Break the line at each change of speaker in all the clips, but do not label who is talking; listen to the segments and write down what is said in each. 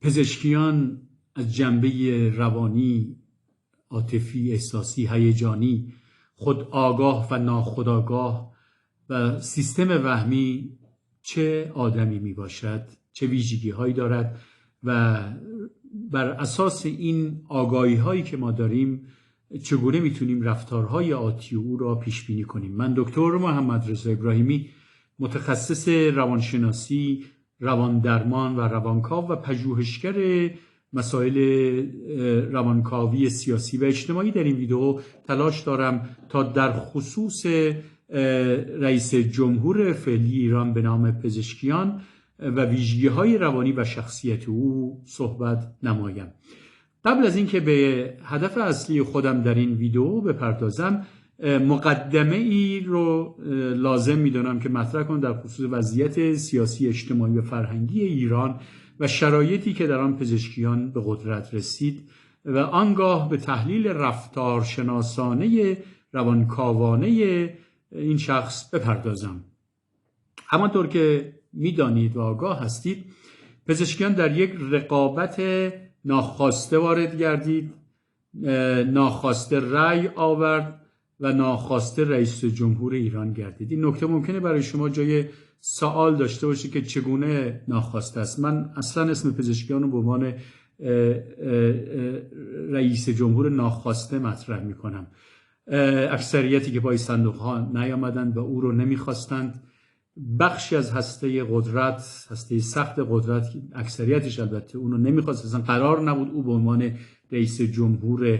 پزشکیان از جنبه روانی، عاطفی، احساسی، هیجانی، خود آگاه و ناخودآگاه و سیستم وهمی چه آدمی می باشد، چه ویژگی هایی دارد و بر اساس این آگاهی هایی که ما داریم چگونه میتونیم رفتارهای آتی او را پیش بینی کنیم. من دکتر محمد رضا ابراهیمی، متخصص روانشناسی، رواندرمان و روانکاو و پژوهشگر مسائل روانکاوی سیاسی و اجتماعی، در این ویدیو تلاش دارم تا در خصوص رئیس جمهور فعلی ایران به نام پزشکیان و ویژگی‌های روانی و شخصیت او صحبت نمایم. قبل از اینکه به هدف اصلی خودم در این ویدیو بپردازم، مقدمه ای رو لازم می‌دونم که مطرح کنم در خصوص وضعیت سیاسی، اجتماعی و فرهنگی ایران و شرایطی که در آن پزشکیان به قدرت رسید و آنگاه به تحلیل رفتارشناسانه روانکاوانه این شخص بپردازم. همانطور که می‌دانید و آگاه هستید، پزشکیان در یک رقابت ناخواسته وارد گردید، ناخواسته رأی آورد و ناخواسته رئیس جمهور ایران گردید. این نکته ممکنه برای شما جای سوال داشته باشه که چگونه ناخواسته است. من اصلا اسم پزشکیان رو به عنوان رئیس جمهور ناخواسته مطرح میکنم. اکثریتی که پای صندوق ها نیامدند و او رو نمیخواستند، بخشی از هسته قدرت، هسته سخت قدرت، اکثریتش البته اون رو نمیخواست، اصلا قرار نبود او به عنوان رئیس جمهور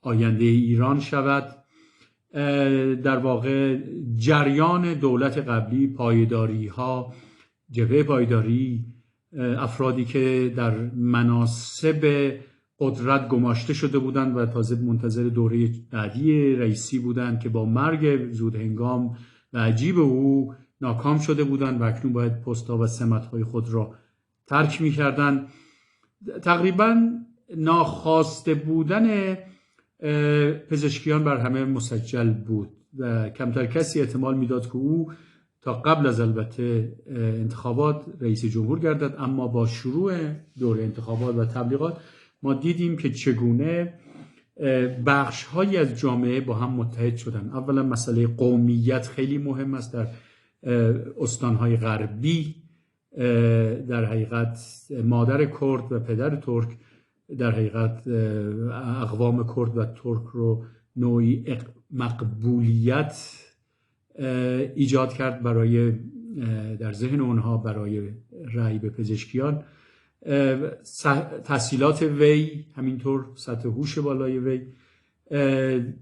آینده ایران شود. در واقع جریان دولت قبلی، پایداری ها، جبهه پایداری، افرادی که در مناصب قدرت گماشته شده بودند و تازه منتظر دوره بعدی رئیسی بودند که با مرگ زودهنگام و عجیب او ناکام شده بودند و اکنون باید پست‌ها و سمت‌های خود را ترک می‌کردند. تقریباً ناخواسته بودن پزشکیان بر همه مسجل بود و کمتر کسی احتمال میداد که او تا قبل از البته انتخابات رئیس جمهور گردد. اما با شروع دوره انتخابات و تبلیغات ما دیدیم که چگونه بخش‌هایی از جامعه با هم متحد شدن. اولا مسئله قومیت خیلی مهم است. در استان‌های غربی در حقیقت مادر کرد و پدر ترک در حقیقت اقوام کرد و ترک رو نوعی مقبولیت ایجاد کرد برای در ذهن اونها برای رأی به پزشکیان. تحصیلات وی، همینطور سطح هوش بالای وی،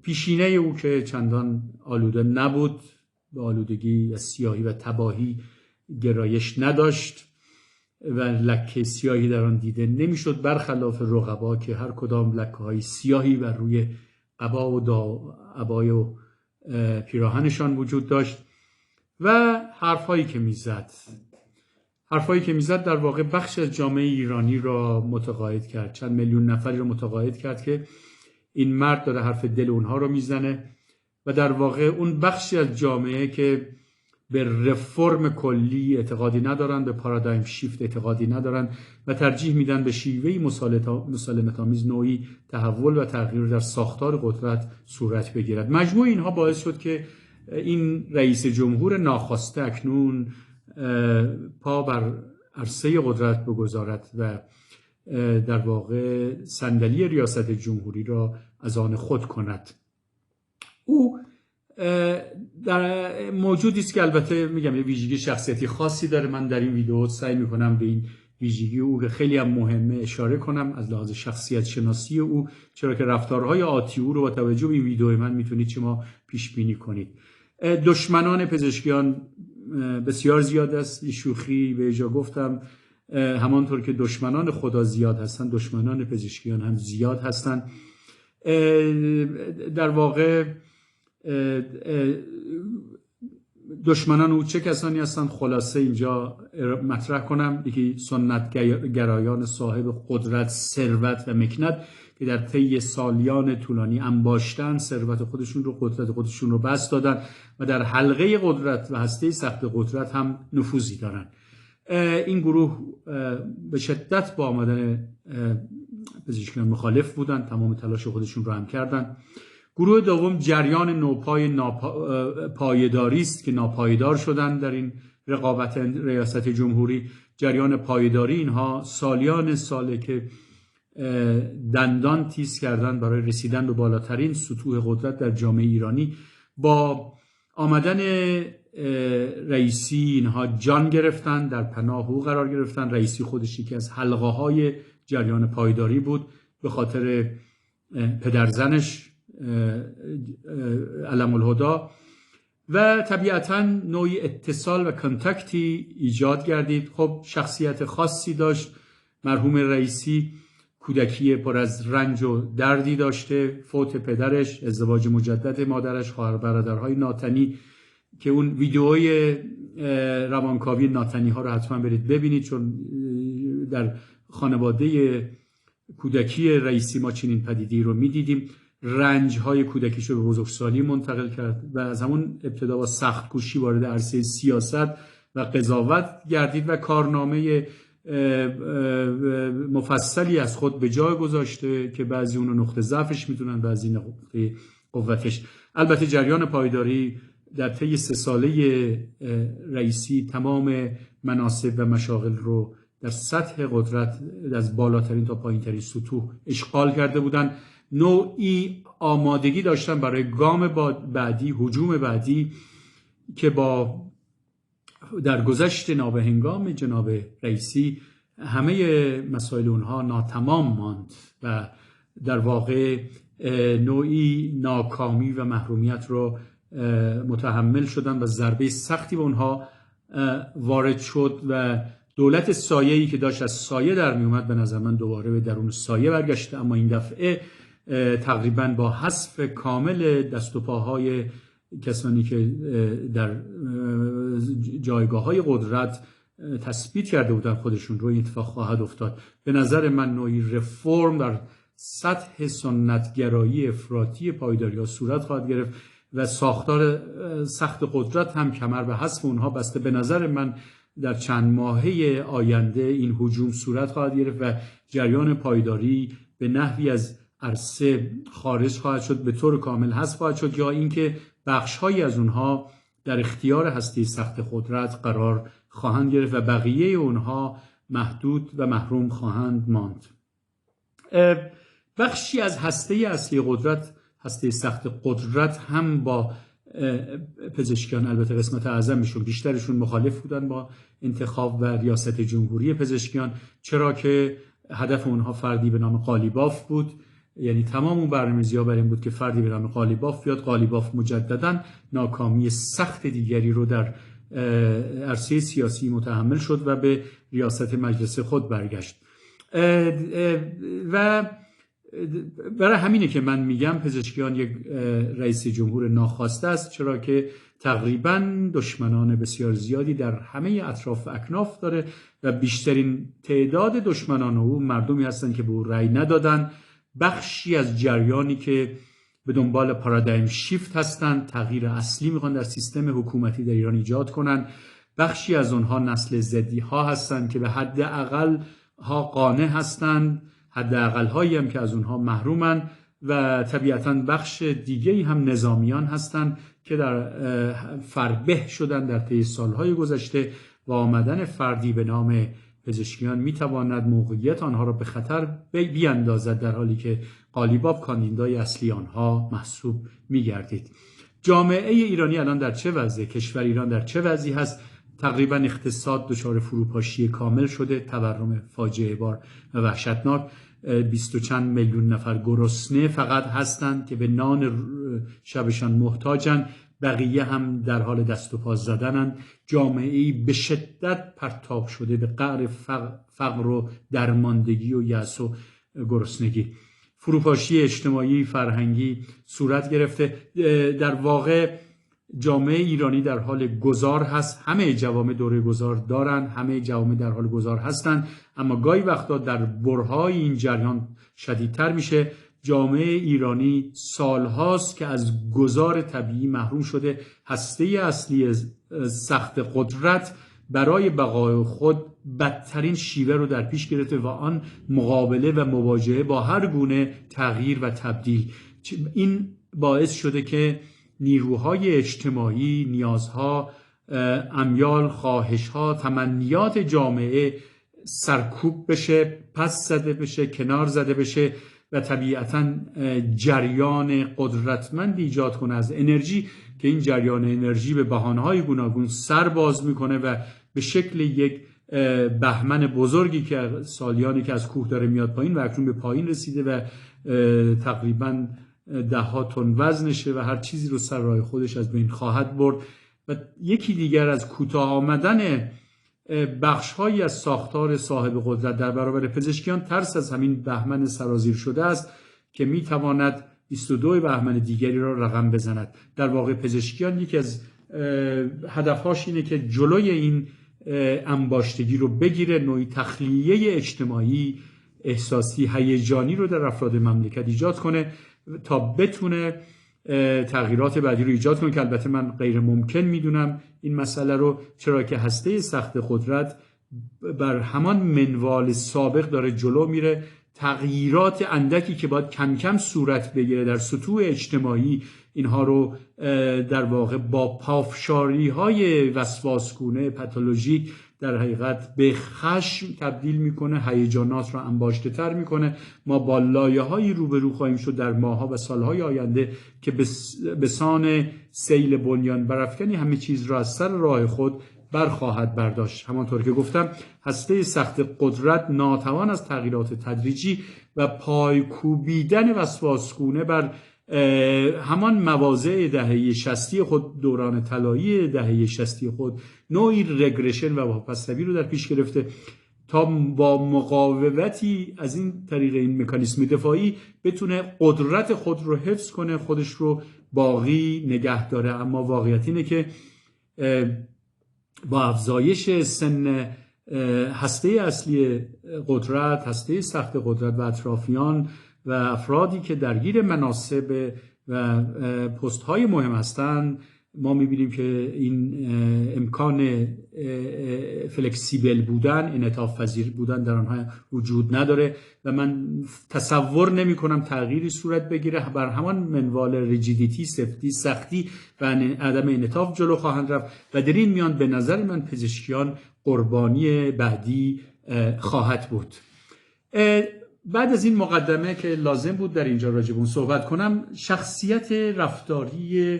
پیشینه او که چندان آلوده نبود، به آلودگی و سیاهی و تباهی گرایش نداشت و لکه سیاهی در آن دیده نمیشد، برخلاف رقبا که هر کدام لکه های سیاهی بر روی قبا و عبای و پیراهنشان وجود داشت و حرفایی که میزد در واقع بخش از جامعه ایرانی را متقاعد کرد. چند میلیون نفری را متقاعد کرد که این مرد داره حرف دل اونها رو میزنه و در واقع اون بخشی از جامعه که به رفرم کلی اعتقادی ندارن، به پارادایم شیفت اعتقادی ندارن و ترجیح میدن به شیوهی مسالمت‌آمیز نوعی تحول و تغییر در ساختار قدرت صورت بگیرد. مجموع اینها باعث شد که این رئیس جمهور ناخواسته اکنون پا بر عرصه قدرت بگذارد و در واقع صندلی ریاست جمهوری را از آن خود کند. او در موجودی است که البته میگم یه ویژگی شخصیتی خاصی داره. من در این ویدیو سعی میکنم به این ویژگی او که خیلی هم مهمه اشاره کنم از لحاظ شخصیت شناسی او، چرا که رفتارهای آتی او رو با توجه به این ویدیو من میتونید شما پیش بینی کنید. دشمنان پزشکیان بسیار زیاد است. شوخی به جا گفتم، همانطور که دشمنان خدا زیاد هستند، دشمنان پزشکیان هم زیاد هستند. در واقع دشمنان او چه کسانی هستند؟ خلاصه اینجا مطرح کنم. یکی سنت گرایان صاحب قدرت، ثروت و مکنت که در طی سالیان طولانی انباشتن ثروت خودشون رو، قدرت خودشون رو بسط دادن و در حلقه قدرت و هسته سخت قدرت هم نفوذی دارن. این گروه به شدت با آمدن پزشکان مخالف بودن، تمام تلاش خودشون رو هم کردن. گروه دوم جریان نوپای پایداری است که ناپایدار شدن در این رقابت ریاست جمهوری. جریان پایداری اینها سالیان ساله که دندان تیز کردن برای رسیدن به بالاترین سطوح قدرت در جامعه ایرانی. با آمدن رئیسی اینها جان گرفتن، در پناه او قرار گرفتن. رئیسی خودش یکی از حلقه های جریان پایداری بود به خاطر پدرزنش علم الهدا و طبیعتاً نوعی اتصال و کانتکتی ایجاد گردید. خب شخصیت خاصی داشت مرحوم رئیسی، کودکی پر از رنج و دردی داشته، فوت پدرش، ازدواج مجدد مادرش، خواهر برادرهای ناتنی که اون ویدیوهای روانکاوی ناتنی ها رو حتما برید ببینید، چون در خانواده کودکی رئیسی ما چنین پدیده‌ای رو می‌دیدیم. رنج های کودکیش رو به بزرگسالی منتقل کرد و از همون ابتدا با سخت کوشی وارد عرصه سیاست و قضاوت گردید و کارنامه مفصلی از خود به جای گذاشته که بعضی اونو نقطه ضعفش میدونن، بعضی نقطه قوتش. البته جریان پایداری در طی 3 ساله رئیسی تمام مناصب و مشاغل رو در سطح قدرت از بالاترین تا پایینترین سطوح اشغال کرده بودن. نوعی آمادگی داشتن برای گام بعدی، هجوم بعدی که با درگذشت نابهنگام جناب رئیسی همه مسائل اونها ناتمام ماند و در واقع نوعی ناکامی و محرومیت رو متحمل شدن و ضربه سختی به اونها وارد شد و دولت سایه‌ای که داشت از سایه در می اومد به نظر من دوباره به درون سایه برگشته، اما این دفعه تقریبا با حذف کامل دست و پاهای کسانی که در جایگاه‌های قدرت تثبیت کرده بودن خودشون رو این اتفاق خواهد افتاد. به نظر من نوعی رفرم در سطح سنتگرایی افراطی پایداری ها صورت خواهد گرفت و ساختار سخت قدرت هم کمر به حذف اونها بسته. به نظر من در چند ماهه آینده این هجوم صورت خواهد گرفت و جریان پایداری به نحوی از عرصه خارج خواهد شد، به طور کامل حذف خواهد شد، یا اینکه بخش‌هایی از اونها در اختیار هسته سخت قدرت قرار خواهند گرفت و بقیه اونها محدود و محروم خواهند ماند. بخشی از هسته اصلی قدرت، هسته سخت قدرت، هم با پزشکیان، البته قسمت اعظمشون، بیشترشون مخالف بودن با انتخاب و ریاست جمهوری پزشکیان، چرا که هدف اونها فردی به نام قالیباف بود. یعنی تمام اون برنامه‌ریزی‌ها بر این بود که فردی به نام قالیباف بیاد. قالیباف مجدداً ناکامی سخت دیگری رو در عرصه سیاسی متحمل شد و به ریاست مجلس خود برگشت و برای همینه که من میگم پزشکیان یک رئیس جمهور ناخواسته است، چرا که تقریبا دشمنان بسیار زیادی در همه اطراف و اکناف داره و بیشترین تعداد دشمنان او مردمی هستند که به او رأی ندادن، بخشی از جریانی که به دنبال پارادایم شیفت هستند، تغییر اصلی میخوان در سیستم حکومتی در ایران ایجاد کنن. بخشی از اونها نسل زدی ها هستند که به حد اقل ها قانع هستند، حد اقل هایی هم که از اونها محرومن، و طبیعتاً بخش دیگه‌ای هم نظامیان هستند که در فربه شدن در طی سالهای گذشته و آمدن فردی به نام پزشکیان میتواند موقعیت آنها را به خطر بیاندازد، در حالی که قالیباف کاندیدای اصلی آنها محسوب میگردید. جامعه ایرانی الان در چه وضعه؟ کشور ایران در چه وضعی هست؟ تقریبا اقتصاد دچار فروپاشی کامل شده، تورم فاجعه بار و وحشتناک. 20 و چند میلیون نفر گرسنه فقط هستند که به نان شبشان محتاجن، بقیه هم در حال دست و پا زدنند. جامعه‌ای به شدت پرتاب شده به قعر فقر و درماندگی و یأس و گرسنگی. فروپاشی اجتماعی فرهنگی صورت گرفته. در واقع جامعه ایرانی در حال گذار هست. همه جوامع دوره گذار دارن، همه جوامع در حال گذار هستن، اما گاهی وقتا در برهای این جریان شدیدتر میشه. جامعه ایرانی سالهاست که از گذار طبیعی محروم شده. هسته اصلی سخت قدرت برای بقای خود بدترین شیوه رو در پیش گرفته و آن مقابله و مواجهه با هر گونه تغییر و تبدیل. این باعث شده که نیروهای اجتماعی، نیازها، امیال، خواهشها، تمنیات جامعه سرکوب بشه، پس زده بشه، کنار زده بشه و طبیعتاً جریان قدرتمند ایجاد کنه از انرژی که این جریان انرژی به بهانه‌های گوناگون سر باز میکنه و به شکل یک بهمن بزرگی که سالیانی که از کوه داره میاد پایین و اکنون به پایین رسیده و تقریباً 10 تن وزنشه و هر چیزی رو سر راه خودش از بین خواهد برد. و یکی دیگر از کوتاه آمدن بخش‌هایی از ساختار صاحب قدرت در برابر پزشکیان ترس از همین بهمن سرازیر شده است که میتواند 22 بهمن دیگری را رقم بزند. در واقع پزشکیان یکی از هدفهاش اینه که جلوی این انباشتگی رو بگیره، نوعی تخلیه اجتماعی، احساسی، هیجانی رو در افراد مملکت ایجاد کنه تا بتونه تغییرات بعدی رو ایجاد کنه که البته من غیر ممکن میدونم این مسئله رو، چرا که هسته سخت قدرت بر همان منوال سابق داره جلو میره. تغییرات اندکی که باید کم کم صورت بگیره در سطوح اجتماعی، اینها رو در واقع با پافشاری های وسواسگونه پاتولوژیک در حقیقت به خشم تبدیل میکنه، هیجانات رو انباشته تر میکنه. ما با لایه هایی روبرو خواهیم شد در ماه‌ها و سالهای آینده که به سان سیل بنیان برافکنی همه چیز را از سر راه خود برخواهد برداشت. همانطور که گفتم هسته سخت قدرت ناتوان از تغییرات تدریجی و پایکوبیدن وسواسگونه بر همان مواضع دهه 60 خود، دوران طلایی دهه 60 خود، نوعی رگرشن و واپس‌روی رو در پیش گرفته تا با مقاومتی از این طریق این مکانیسم دفاعی بتونه قدرت خود رو حفظ کنه، خودش رو باقی نگه داره. اما واقعیت اینه که با افزایش سن هسته اصلی قدرت، هسته سخت قدرت و اطرافیان و افرادی که درگیر مناصب و پست های مهم هستند، ما میبینیم که این امکان فلکسیبل بودن، انعطاف پذیر بودن در آنها وجود نداره و من تصور نمی کنم تغییری صورت بگیره. بر همان منوال ریجیدیتی، سختی و عدم انعطاف جلو خواهند رفت و در این میان به نظر من پزشکیان قربانی بعدی خواهد بود. بعد از این مقدمه که لازم بود در اینجا راجع به اون صحبت کنم، شخصیت رفتاری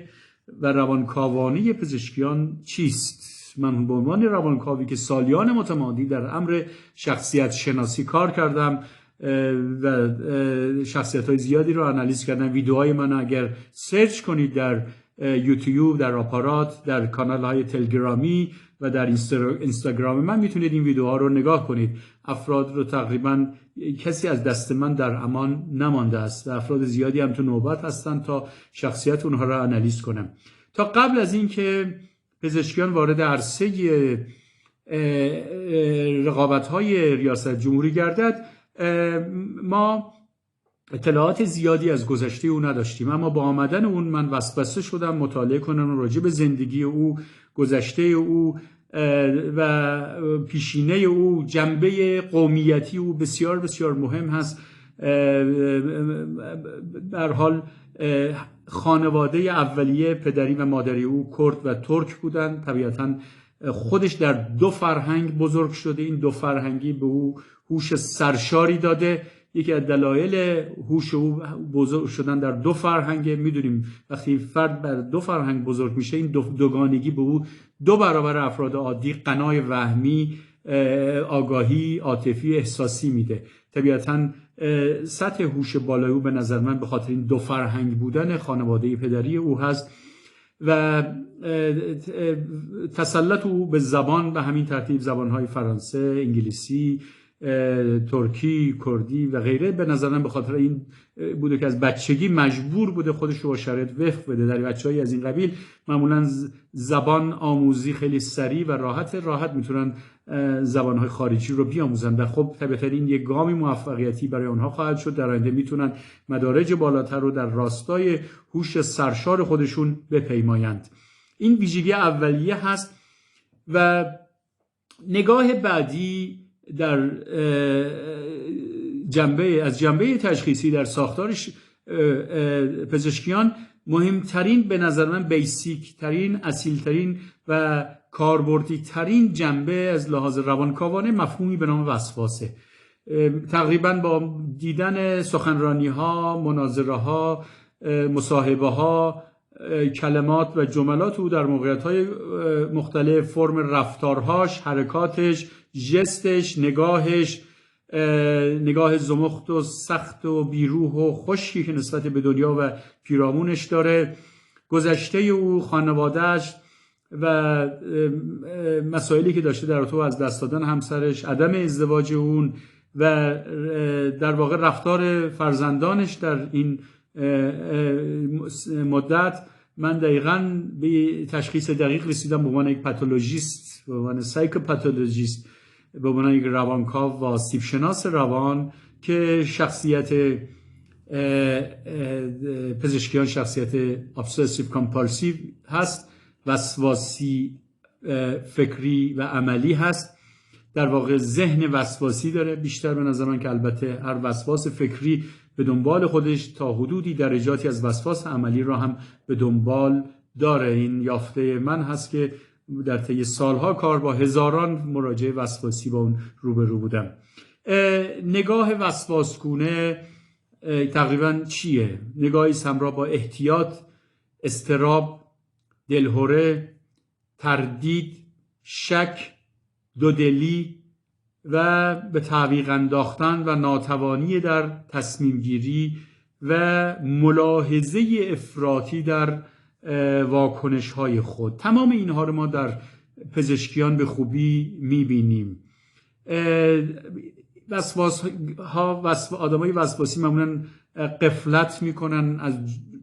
و روانکاوانه پزشکیان چیست؟ من به عنوان روانکاوی که سالیان متمادی در امر شخصیت شناسی کار کردم و شخصیت‌های زیادی رو آنالیز کردم. ویدیوهای من اگر سرچ کنید در یوتیوب، در آپارات، در کانال‌های تلگرامی و در اینستاگرام من میتونید این ویدیوها رو نگاه کنید. افراد رو تقریبا کسی از دست من در امان نمانده است و افراد زیادی هم تو نوبت هستن تا شخصیت اونها رو آنالیز کنم. تا قبل از این که پزشکیان وارد عرصه رقابت‌های ریاست جمهوری گردد، ما اطلاعات زیادی از گذشته او نداشتیم، اما با آمدن اون من وسوسه شدم مطالعه کنم راجع به زندگی او، گذشته او و پیشینه او. جنبه قومیتی او بسیار بسیار مهم هست. در حال خانواده اولیه پدری و مادری او کرد و ترک بودند. طبیعتاً خودش در دو فرهنگ بزرگ شده. این دو فرهنگی به او هوش سرشاری داده. یکی از دلایل هوش او بزرگ شدن در دو فرهنگ، میدونیم وقتی فرد بر دو فرهنگ بزرگ میشه، این دوگانگی به او 2 برابر افراد عادی قنای وهمی، آگاهی، عاطفی، احساسی میده. طبیعتاً سطح هوش بالای او به نظر من به خاطر این 2 فرهنگ بودن خانواده پدری او هست و تسلط او به زبان به همین ترتیب، زبانهای فرانسه، انگلیسی، ترکی، کردی و غیره، به نظرم به خاطر این بوده که از بچگی مجبور بوده خودش رو با شرایط وفق بده. در بچه‌های از این قبیل معمولا زبان آموزی خیلی سریع و راحت میتونن زبانهای خارجی رو بیاموزن و خب طبیعتا این یک گامی موفقیتی برای آنها خواهد شد. در آینده میتونن مدارج بالاتر رو در راستای هوش سرشار خودشون بپیمایند. این ویژگی اولیه هست و نگاه بعدی در از جنبه تشخیصی در ساختار پزشکیان، مهمترین به نظر من، بیسیک ترین، اصیل ترین و کاربردی ترین جنبه از لحاظ روانکاوانه مفهومی به نام وسواسه. تقریبا با دیدن سخنرانی ها، مناظره ها، مصاحبه ها، کلمات و جملات او در موقعیت های مختلف، فرم رفتارهاش، حرکاتش، ژستش، نگاه زمخت و سخت و بیروح و خشکی که نسبت به دنیا و پیرامونش داره، گذشته او، خانوادهش و مسائلی که داشته در رابطه از دست دادن همسرش، عدم ازدواج اون و در واقع رفتار فرزندانش در این مدت. من دقیقاً به تشخیص دقیق رسیدم به عنوان یک پاتولوژیست، به عنوان سایکوپاتولوژیست، به عنوان یک روانکاو و آسیب شناس روان، که شخصیت پزشکیان شخصیت ابسسیو کامپالسیو هست، وسواسی فکری و عملی هست. در واقع ذهن وسواسی داره بیشتر به نظر من، که البته هر وسواس فکری به دنبال خودش تا حدودی درجاتی از وسواس عملی را هم به دنبال داره. این یافته من هست که در طی سالها کار با هزاران مراجع وسواسی با اون روبرو بودم. نگاه وسواسگونه تقریبا چیه؟ نگاهی همراه با احتیاط، اضطراب، دلهره، تردید، شک، دودلی و به تعویق انداختن و ناتوانی در تصمیم گیری و ملاحظه افراطی در واکنش های خود. تمام اینها رو ما در پزشکیان به خوبی میبینیم. آدمای وسواسی معمولا غفلت میکنن از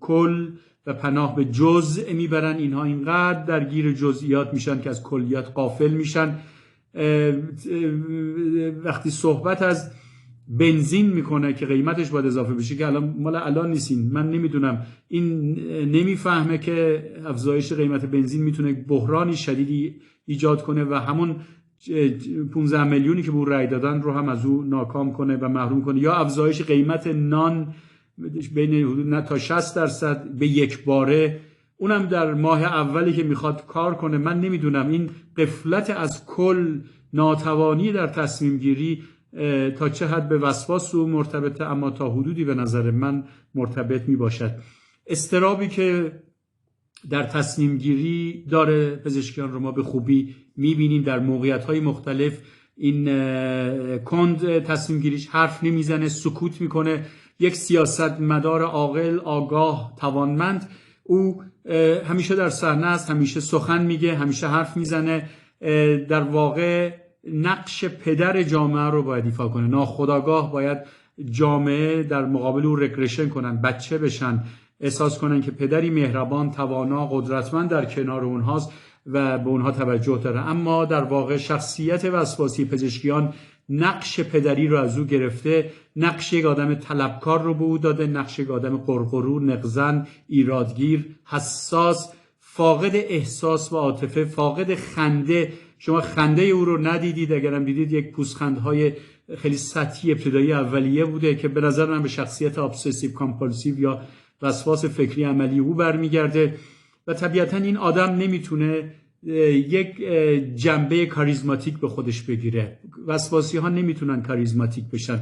کل و پناه به جزء میبرن. اینها اینقدر درگیر جزئیات میشن که از کلیات غافل میشن. وقتی صحبت از بنزین میکنه که قیمتش باید اضافه بشه، که الان مال الان نیستین، من نمیدونم، این نمیفهمه که افزایش قیمت بنزین میتونه بحرانی شدیدی ایجاد کنه و همون 15 میلیونی که به او رأی دادن رو هم از او ناکام کنه و محروم کنه، یا افزایش قیمت نان بین حدود تا 60% به یک باره، اونم در ماه اولی که میخواد کار کنه. من نمیدونم این غفلت از کل، ناتوانی در تصمیم گیری تا چه حد به وسواس او مرتبطه، اما تا حدودی به نظر من مرتبط میباشد. اضطرابی که در تصمیم گیری داره پزشکیان رو ما به خوبی میبینیم در موقعیت های مختلف. این کند تصمیم گیریش حرف نمیزنه، سکوت میکنه. یک سیاستمدار عاقل، آگاه، توانمند، او همیشه در صحنه است، همیشه سخن میگه، همیشه حرف میزنه. در واقع نقش پدر جامعه رو باید ایفا کنه. ناخودآگاه باید جامعه در مقابل او رگرشن کنن، بچه بشن، احساس کنن که پدری مهربان، توانا، قدرتمند در کنار اونهاست و به اونها توجه داره. اما در واقع شخصیت وسواسی پزشکیان نقش پدری رو از او گرفته، نقش یک آدم طلبکار رو به او داده، نقش یک آدم قرقرو، نقزن، ایرادگیر، حساس، فاقد احساس و عاطفه، فاقد خنده. شما خنده او رو ندیدید، اگرم دیدید یک پوزخندهای خیلی سطحی ابتدایی اولیه بوده که به نظر من به شخصیت ابسسیو کامپالسیو یا وسواس فکری عملی او برمیگرده. و طبیعتا این آدم نمیتونه یک جنبه کاریزماتیک به خودش بگیره. وسواسی ها نمیتونن کاریزماتیک بشن،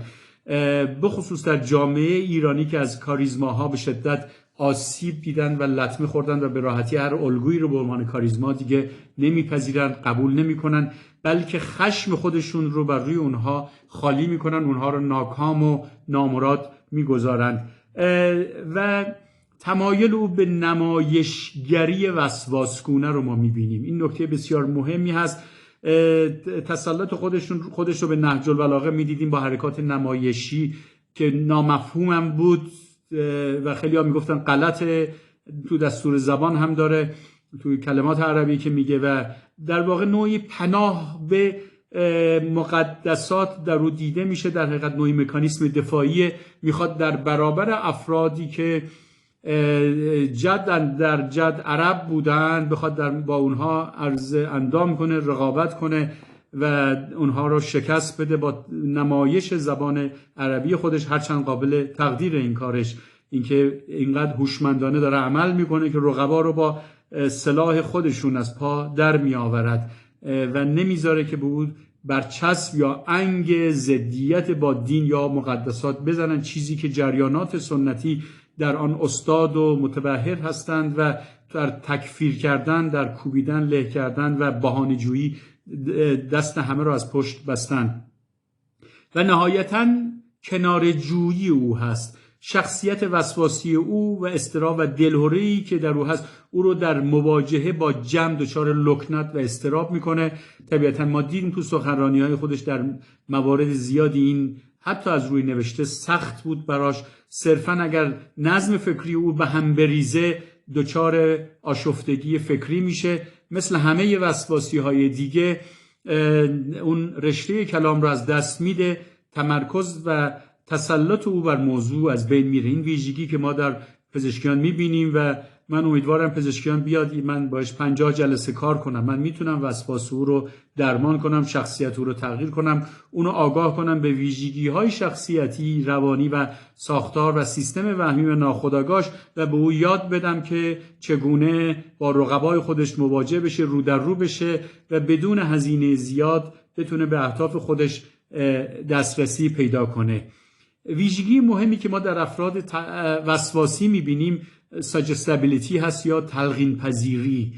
بخصوص در جامعه ایرانی که از کاریزماها به شدت آسیب دیدن و لطمه خوردن و به راحتی هر الگویی رو به عنوان کاریزما دیگه نمیپذیرن، قبول نمیکنن، بلکه خشم خودشون رو بر روی اونها خالی میکنن، اونها رو ناکام و نامراد میگذارن. و تمایل او به نمایشگری وسواسگونه رو ما میبینیم. این نکته بسیار مهمی هست. تسلط خودش رو به نهج البلاغه میدیدیم با حرکات نمایشی که نامفهوم هم بود و خیلی ها میگفتن غلطه. تو دستور زبان هم داره، تو کلمات عربی که میگه، و در واقع نوعی پناه به مقدسات در رو دیده میشه. در حقیقت نوعی مکانیسم دفاعی، میخواد در برابر افرادی که جد در جد عرب بودن بخواد با اونها عرض اندام کنه، رقابت کنه و اونها رو شکست بده با نمایش زبان عربی خودش، هرچند قابل تقدیر این کارش، اینکه اینقدر هوشمندانه داره عمل میکنه که رقبا رو با سلاح خودشون از پا در می آورد و نمیذاره که به بود برچسب یا انگ ضدیت با دین یا مقدسات بزنن، چیزی که جریانات سنتی در آن استاد و متبحر هستند و در تکفیر کردن، در کوبیدن، له کردن و بهانه‌جویی دست همه را از پشت بستن. و نهایتاً کناره‌جویی او هست. شخصیت وسواسی او و اضطراب و دلهره‌ای که در او هست او رو در مواجهه با جمع دچار لکنت و اضطراب میکنه. طبیعتاً ما دیدیم تو سخنرانی‌های خودش در موارد زیادی این حتی از روی نوشته سخت بود براش. صرفاً اگر نظم فکری او به هم بریزه دچار آشفتگی فکری میشه. مثل همه وسواسی‌های دیگه اون رشته کلام رو از دست میده، تمرکز و تسلط او بر موضوع از بین میره. این ویژگی که ما در پزشکیان میبینیم و من امیدوارم پزشکیان بیاد من باش 50 جلسه کار کنم. من میتونم وسواس او رو درمان کنم، شخصیت او رو تغییر کنم، اونو آگاه کنم به ویژگی های شخصیتی، روانی و ساختار و سیستم وهمی و ناخودآگاهش و به او یاد بدم که چگونه با رقبای خودش مواجه بشه، رو در رو بشه و بدون هزینه زیاد بتونه به اهداف خودش دسترسی پیدا کنه. ویژگی مهمی که ما در افراد وسواسی میبینیم ساجستابیلیتی هست یا تلقین پذیری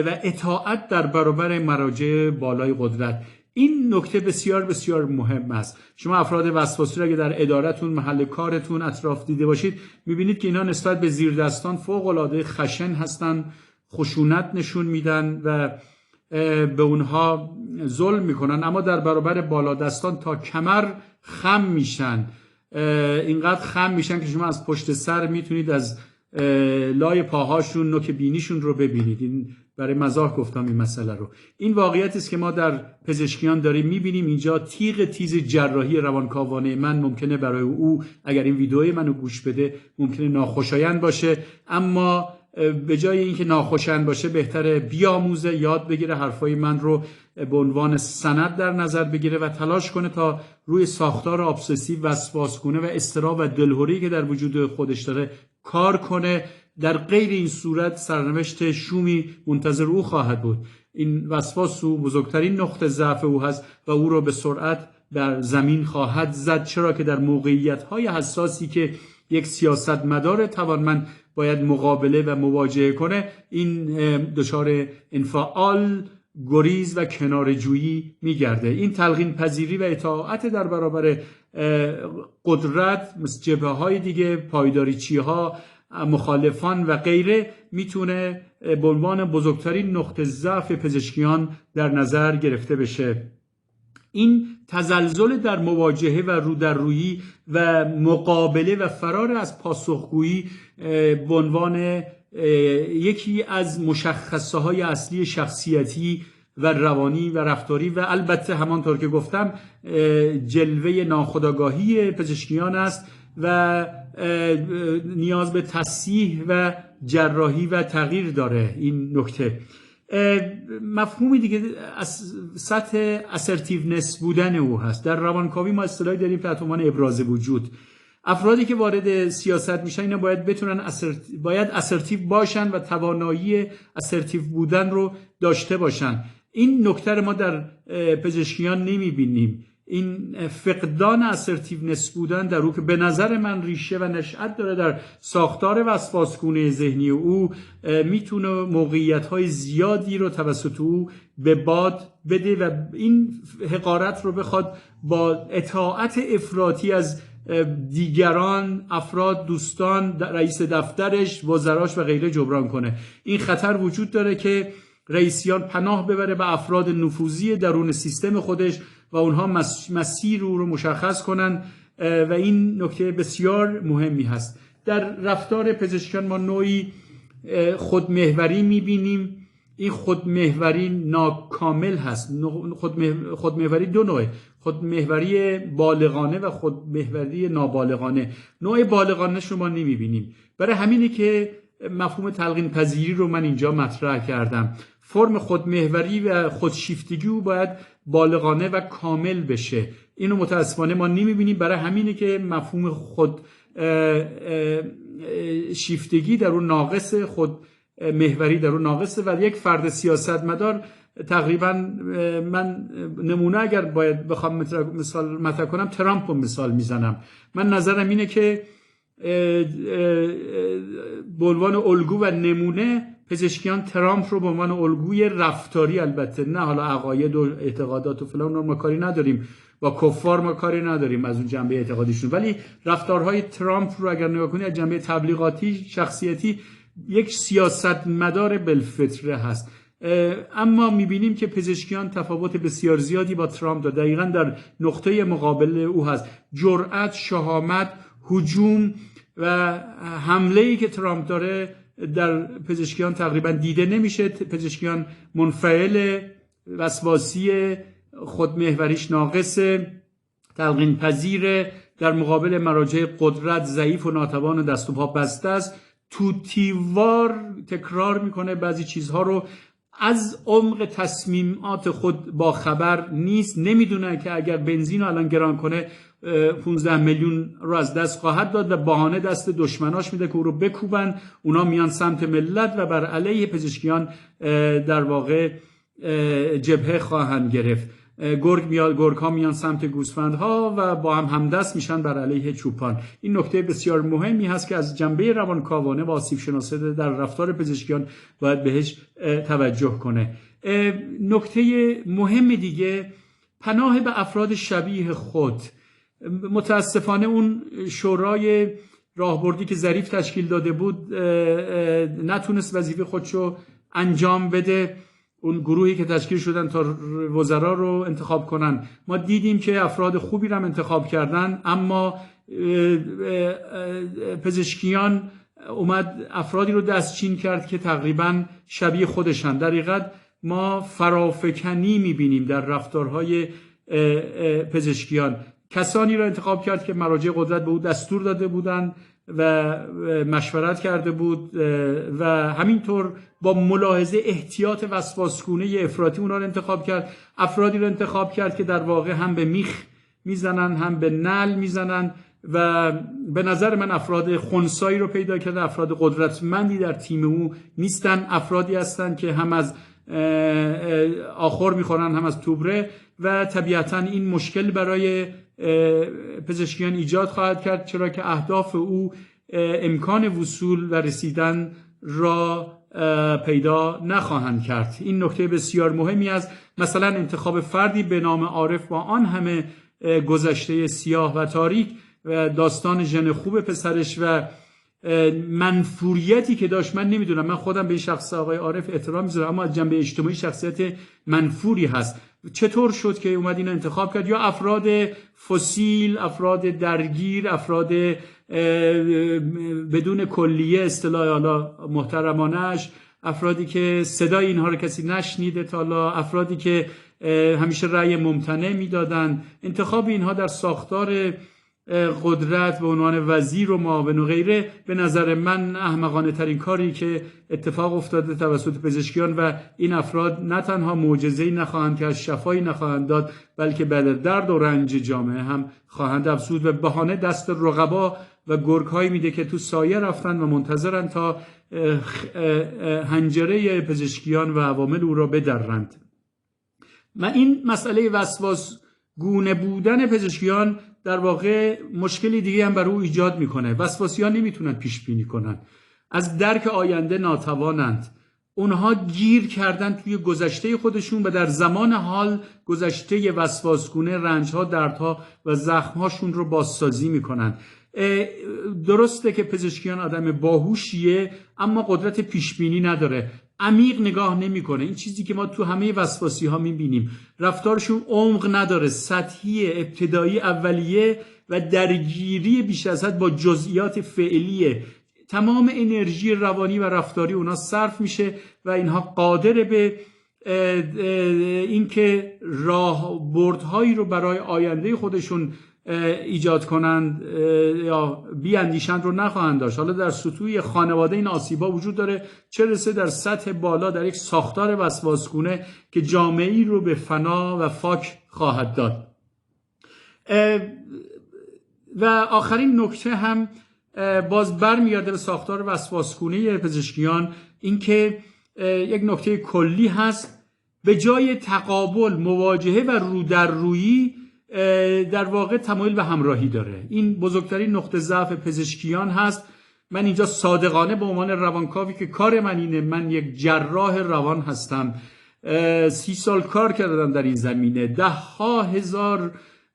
و اطاعت در برابر مراجع بالای قدرت. این نکته بسیار بسیار مهم است. شما افراد وسواسی را اگه در ادارتون، محل کارتون، اطراف دیده باشید میبینید که اینا نسبت به زیردستان فوق العاده خشن هستن، خشونت نشون میدن و به اونها ظلم میکنن، اما در برابر بالادستان تا کمر خم میشن. اینقدر خم میشن که شما از پشت سر میتونید از لای پاهاشون نوک بینیشون رو ببینید. این برای مزاح گفتم این مسئله رو. این واقعیت است که ما در پزشکیان داریم میبینیم. اینجا تیغ تیز جراحی روانکاوانه من ممکنه برای او اگر این ویدئوی منو گوش بده ممکنه ناخوشایند باشه، اما به جای اینکه ناخوشایند باشه بهتره بیاموزه، یاد بگیره، حرفای من رو به عنوان سند در نظر بگیره و تلاش کنه تا روی ساختار ابسسیو، وسواسگونه و اضطراب و دلهوری که در وجود خودش داره کار کنه. در غیر این صورت سرنوشت شومی منتظر او خواهد بود. این وسواس او بزرگترین نقطه ضعف او هست و او رو به سرعت بر زمین خواهد زد، چرا که در موقعیت‌های حساسی که یک سیاستمدار توانمند باید مقابله و مواجهه کنه این دچار انفعال، گریز و کناره‌جویی میگرده. این تلقین پذیری و اطاعت در برابر قدرت مثل جبهه‌های دیگه، پایداریچی‌ها، مخالفان و غیره میتونه به عنوان بزرگترین نقطه ضعف پزشکیان در نظر گرفته بشه. این تزلزل در مواجهه و رودررویی و مقابله و فرار از پاسخگویی به عنوان یکی از مشخصه‌های اصلی شخصیتی و روانی و رفتاری و البته همانطور که گفتم جلوه ناخودآگاهی پزشکیان است و نیاز به تصحیح و جراحی و تغییر داره. این نکته مفهومی دیگه از سطح اسرتیونس بودن او هست. در روانکاوی ما اصطلاحی داریم تحت عنوان ابراز وجود. افرادی که وارد سیاست میشن اینا باید بتونن باید اسرتیو باشن و توانایی اسرتیو بودن رو داشته باشن. این نکته رو ما در پزشکیان نمیبینیم. این فقدان اسرتیونس بودن در او که به نظر من ریشه و نشأت داره در ساختار وسواسگونه ذهنی او، میتونه موقعیت‌های زیادی رو توسط او به باد بده و این حقارت رو بخواد با اطاعت افراطی از دیگران، افراد، دوستان، رئیس دفترش، وزراش و غیره جبران کنه. این خطر وجود داره که رئیسیان پناه ببره به افراد نفوذی درون سیستم خودش و اونها مسیر رو مشخص کنن و این نکته بسیار مهمی هست. در رفتار پزشکیان ما نوعی خودمحوری میبینیم. این خودمحوری ناکامل هست. خودمحوری دو نوعه، خودمحوری بالغانه و خودمحوری نابالغانه. نوع بالغانه رو ما نمیبینیم. برای همینه که مفهوم تلقین پذیری رو من اینجا مطرح کردم. فرم خودمحوری و خودشیفتگی او باید بالغانه و کامل بشه. اینو متاسفانه ما نمیبینیم. برای همینه که مفهوم خود شیفتگی در اون ناقصه، خود محوری در اون ناقصه و یک فرد سیاستمدار تقریبا، من نمونه اگر باید بخوام مثال مطرح کنم ترامپ رو مثال میزنم. من نظرم اینه که به عنوان الگو و نمونه پزشکیان ترامپ رو به عنوان الگوی رفتاری، البته نه حالا عقاید و اعتقادات و فلان ما کاری نداریم، با کفار ما کاری نداریم از اون جنبه اعتقادیشون، ولی رفتارهای ترامپ رو اگر نگاه کنید از جنبه تبلیغاتی شخصیتی یک سیاستمدار بالفطره هست. اما میبینیم که پزشکیان تفاوت بسیار زیادی با ترامپ دارند. دقیقاً در نقطه مقابل او هست. جرأت، شهامت، هجوم و حمله‌ای که ترامپ داره در پزشکیان تقریبا دیده نمیشه. پزشکیان منفعل، وسواسی، خودمحوریش ناقصه، تلقین پذیر، در مقابل مراجع قدرت ضعیف و ناتوان و دست و پا بسته است، توتیوار تکرار میکنه بعضی چیزها رو، از عمق تصمیمات خود با خبر نیست، نمیدونه که اگر بنزین رو الان گران کنه 15 میلیون رو از دست خواهد داد و بهانه دست دشمناش میده که او رو بکوبن. اونا میان سمت ملت و بر علیه پزشکیان در واقع جبهه خواهند گرفت. گرگ ها میان سمت گوسفندها و با هم همدست میشن بر علیه چوپان. این نکته بسیار مهمی هست که از جنبه روانکاوانه و آسیب شناسه در رفتار پزشکیان باید بهش توجه کنه. نکته مهم دیگه، پناه به افراد شبیه خود. متاسفانه اون شورای راهبردی که ظریف تشکیل داده بود نتونست وظیفه خودشو انجام بده. اون گروهی که تشکیل شدن تا وزرا رو انتخاب کنن، ما دیدیم که افراد خوبی رو هم انتخاب کردن، اما پزشکیان اومد افرادی رو دستچین کرد که تقریبا شبیه خودشن. در حقیقت ما فرافکنی میبینیم در رفتارهای پزشکیان. کسانی رو انتخاب کرد که مراجع قدرت به او دستور داده بودند و مشورت کرده بود و همینطور با ملاحظه احتیاط وسواسگونه افراطی اونا رو انتخاب کرد. افرادی رو انتخاب کرد که در واقع هم به میخ میزنن هم به نل میزنن و به نظر من افراد خنثایی رو پیدا کرده. افراد قدرتمندی در تیم او نیستن، افرادی هستن که هم از آخر میخورن هم از توبره و طبیعتا این مشکل برای پزشکیان ایجاد خواهد کرد، چرا که اهداف او امکان وصول و رسیدن را پیدا نخواهند کرد. این نکته بسیار مهمی است. مثلا انتخاب فردی به نام عارف با آن همه گذشته سیاه و تاریک و داستان ژن خوب پسرش و منفوریتی که داشت، من نمیدونم، من خودم به شخص آقای عارف احترام میذارم اما از جنبه اجتماعی شخصیت منفوری هست. چطور شد که اومد اینو انتخاب کرد؟ یا افراد فسیل، افراد درگیر، افراد بدون کلیه اصطلاح حالا محترمانش، افرادی که صدای اینها رو کسی نشنیده تا حالا، افرادی که همیشه رأی ممتنع میدادن. انتخاب اینها در ساختار قدرت به عنوان وزیر و معاون و غیره به نظر من احمقانه ترین کاری که اتفاق افتاده توسط پزشکیان و این افراد نه تنها معجزه‌ای نخواهند کرد، شفایی نخواهند داد، بلکه بر درد و رنج جامعه هم خواهند افزود و بهانه دست رقبا و گرگ‌هایی میده که تو سایه رفتن و منتظرن تا حنجره پزشکیان و عوامل او را بدرند. من این مسئله وسواس گونه بودن پزشکیان در واقع مشکلی دیگه هم برای او ایجاد میکنه. وسواسیان نمیتونن پیش بینی کنن، از درک آینده ناتوانند. اونها گیر کردن توی گذشته خودشون و در زمان حال گذشته وسواسگونه رنجها، دردها و زخمهاشون رو بازسازی میکنن. درسته که پزشکیان آدم باهوشیه اما قدرت پیش بینی نداره، عمیق نگاه نمیکنه. این چیزی که ما تو همه وسواسی ها میبینیم، رفتارشون عمق نداره، سطحی، ابتدایی، اولیه و درگیری بیش از حد با جزئیات فعلیه. تمام انرژی روانی و رفتاری اونا صرف میشه و اینها قادر به اینکه راهبردهایی رو برای آینده خودشون ایجاد کنند یا بیاندیشند رو نخواهند داشت. حالا در سطوح خانواده این آسیب‌ها وجود داره، چه رسه در سطح بالا در یک ساختار وسواسگونه که جامعه‌ای رو به فنا و فاک خواهد داد. و آخرین نکته هم باز برمیگرده به ساختار وسواسگونه پزشکیان، اینکه یک نکته کلی هست، به جای تقابل، مواجهه و رو در رویی در واقع تمایل به همراهی داره. این بزرگترین نقطه ضعف پزشکیان هست. من اینجا صادقانه به عنوان روانکاوی که کار من اینه، من یک جراح روان هستم، 30 سال کار کردم در این زمینه، 10,000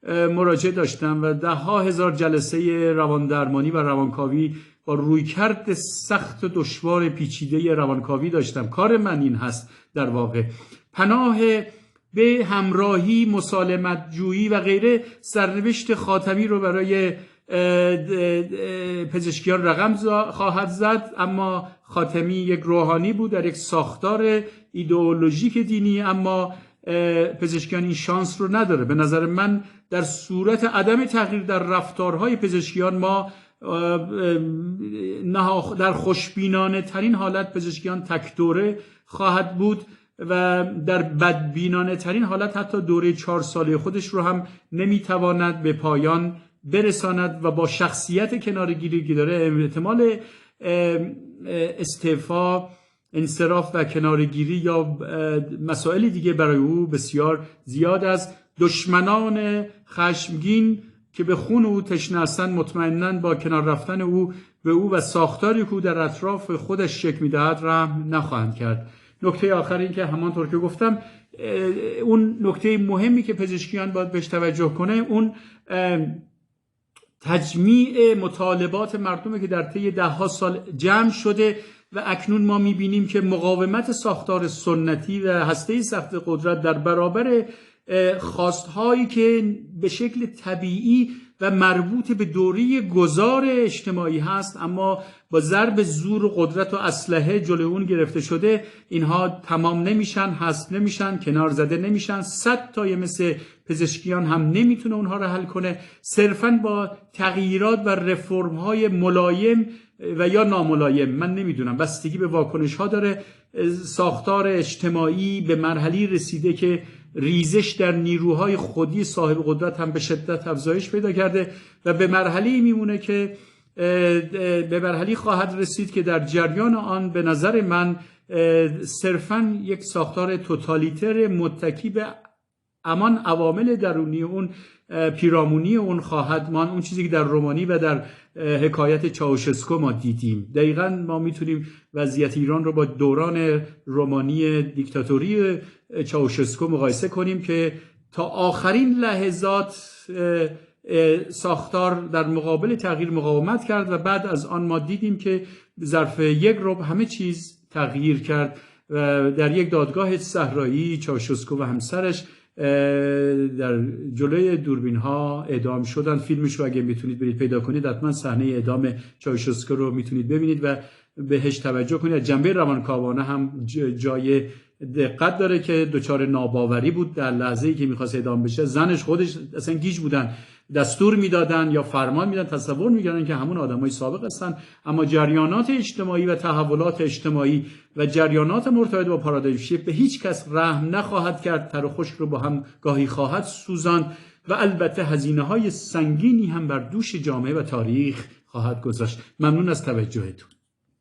مراجعه داشتم و 10,000 جلسه روان درمانی و روانکاوی با رویکرد سخت و دشوار پیچیده روانکاوی داشتم. کار من این هست در واقع پناه به همراهی، مسالمت جویی و غیره. سرنوشت خاتمی رو برای پزشکیان رقم خواهد زد، اما خاتمی یک روحانی بود در یک ساختار ایدئولوژیک دینی، اما پزشکیان این شانس رو نداره. به نظر من در صورت عدم تغییر در رفتارهای پزشکیان ما در خوشبینانه ترین حالت پزشکیان تک دوره خواهد بود و در بدبینانه ترین حالت حتی دوره 4 ساله خودش رو هم نمیتواند به پایان برساند و با شخصیت کنارگیری که داره احتمال استعفا، انصراف و کنارگیری یا مسائل دیگه برای او بسیار زیاد است. دشمنان خشمگین که به خون او تشنه هستند مطمئناً با کنار رفتن او به او و ساختاری که او در اطراف خودش شکل می‌دهد رحم نخواهند کرد. نکته آخر این که همانطور که گفتم اون نکته مهمی که پزشکیان باید بهش توجه کنه، اون تجمیع مطالبات مردمی که در طی 10 سال جمع شده و اکنون ما می‌بینیم که مقاومت ساختار سنتی و هسته سخت قدرت در برابر خواستهایی که به شکل طبیعی و مربوط به دوره گذار اجتماعی هست اما با ضرب زور و قدرت و اسلحه جلوی اون گرفته شده، اینها تمام نمیشن، حذف نمیشن، کنار زده نمیشن. 100 تای مثل پزشکیان هم نمیتونه اونها رو حل کنه. صرفاً با تغییرات و رفرم های ملایم و یا ناملایم، من نمیدونم، بستگی به واکنش ها داره، ساختار اجتماعی به مرحله رسیده که ریزش در نیروهای خودی صاحب قدرت هم به شدت افزایش پیدا کرده و به مرحله میمونه که به مرحله خواهد رسید که در جریان آن به نظر من صرفاً یک ساختار توتالیتر متکی به امان عوامل درونی اون، پیرامونی اون خواهد ماند. اون چیزی که در رومانی و در حکایت چاوشسکو ما دیدیم، دقیقاً ما میتونیم وضعیت ایران رو با دوران رومانی دیکتاتوری چاوشسکو مقایسه کنیم که تا آخرین لحظات ساختار در مقابل تغییر مقاومت کرد و بعد از آن ما دیدیم که ظرف 1 ربع همه چیز تغییر کرد و در یک دادگاه صحرایی چاوشسکو و همسرش در جلوی دوربین ها اعدام شدن. فیلمش رو اگه میتونید برید پیدا کنید حتما صحنه اعدام چاوشسکو رو میتونید ببینید و بهش توجه کنید. از جنبه روانکاوانه هم جای دقت داره که دچار ناباوری بود در لحظه‌ای که می‌خواست اعدام بشه. زنش خودش اصلا گیج بودن، دستور میدادن یا فرمان میدادن، تصور می‌کردن که همون آدمای سابق هستن، اما جریانات اجتماعی و تحولات اجتماعی و جریانات مرتبط با پارادایم شیفت به هیچ کس رحم نخواهد کرد، تر و خشک رو با هم گاهی خواهد سوزاند و البته هزینه‌های سنگینی هم بر دوش جامعه و تاریخ خواهد گذاشت. ممنون از توجهتون.